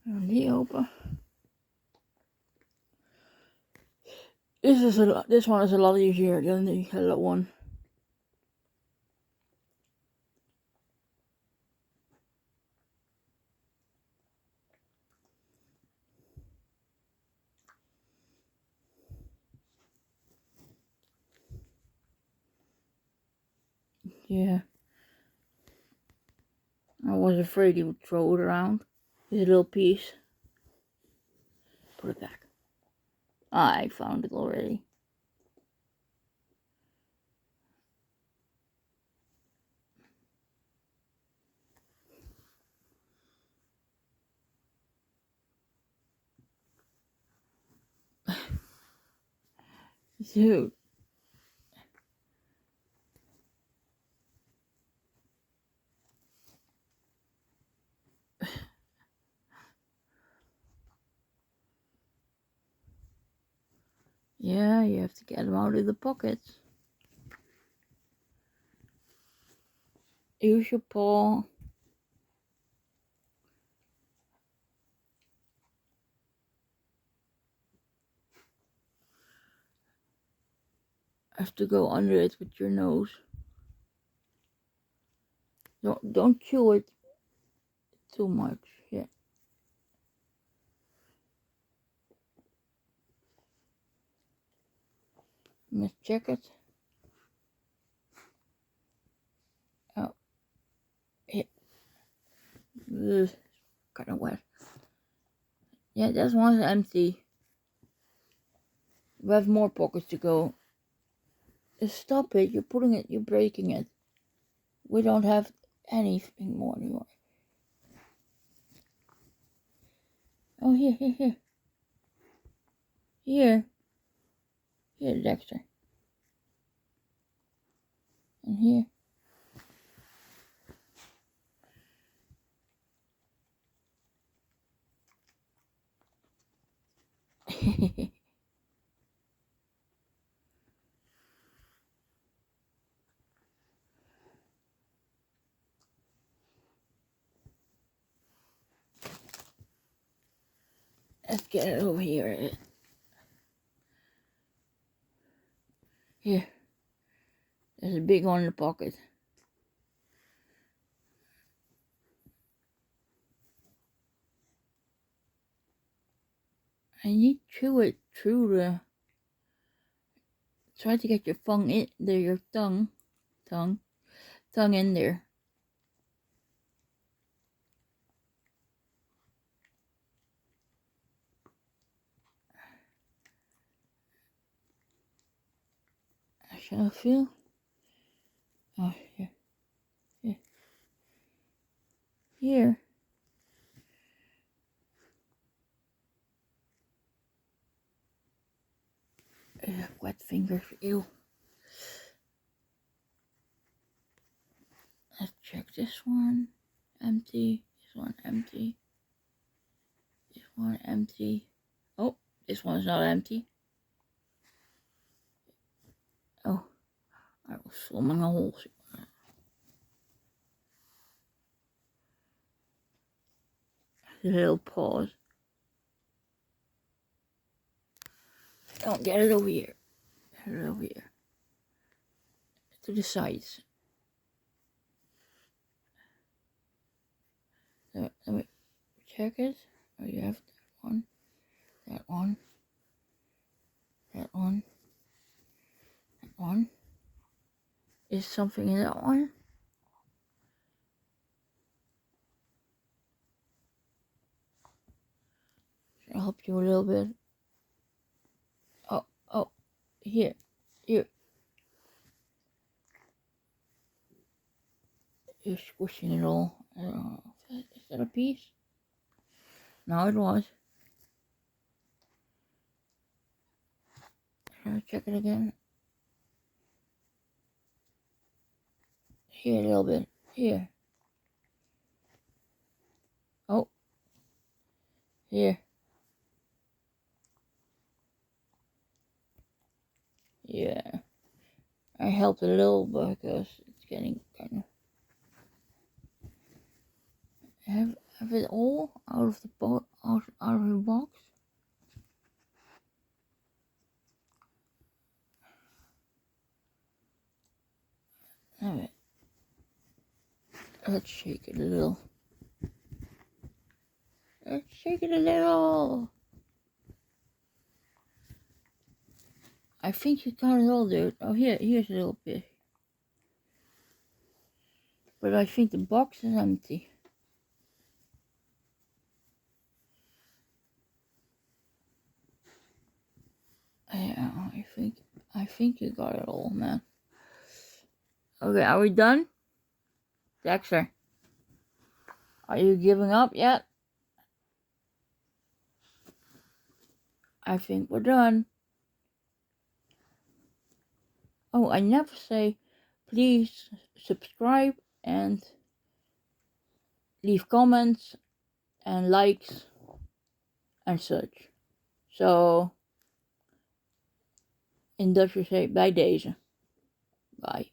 En die open. This one is a lot easier than the yellow one. Yeah. I was afraid he would throw it around. This little piece. Put it back. I found it already. Dude. Yeah, you have to get them out of the pockets. Use your paw. Have to go under it with your nose. Don't chew it too much. Yeah. Let's check it. Oh, yeah. Kind of wet. Yeah, this one's empty. We have more pockets to go. Stop it! You're breaking it. We don't have anything more anymore. Oh, here. Here, Dexter. And here. Let's get it over here. Here. There's a big one in the pocket. And you chew it through the... Try to get your tongue in there, your tongue in there. Shall I feel? Oh, here. Wet fingers, ew. Let's check this one. Empty. This one empty. This one empty. Oh, this one's not empty. Oh, I was filming a hole. A little pause. Don't get it over here. Get it over here. To the sides. Let me check it. Oh, you have that one. That one. That one. That one. Is something in that one? Should I help you a little bit? Oh, here. You're squishing it all. I don't know. Is that a piece? No, it was. Should I check it again? Here a little bit. Here. Oh. Here. Yeah. I helped a little because it's getting kind of... Have it all out of the out of the box. Alright. Let's shake it a little. Let's shake it a little. I think you got it all, dude. Oh, here's a little bit. But I think the box is empty. Yeah, I think you got it all, man. Okay, are we done? Dexter, are you giving up yet? I think we're done. Oh, I never say, please subscribe and leave comments and likes and such. So, in Dutch we say bij deze. Bye.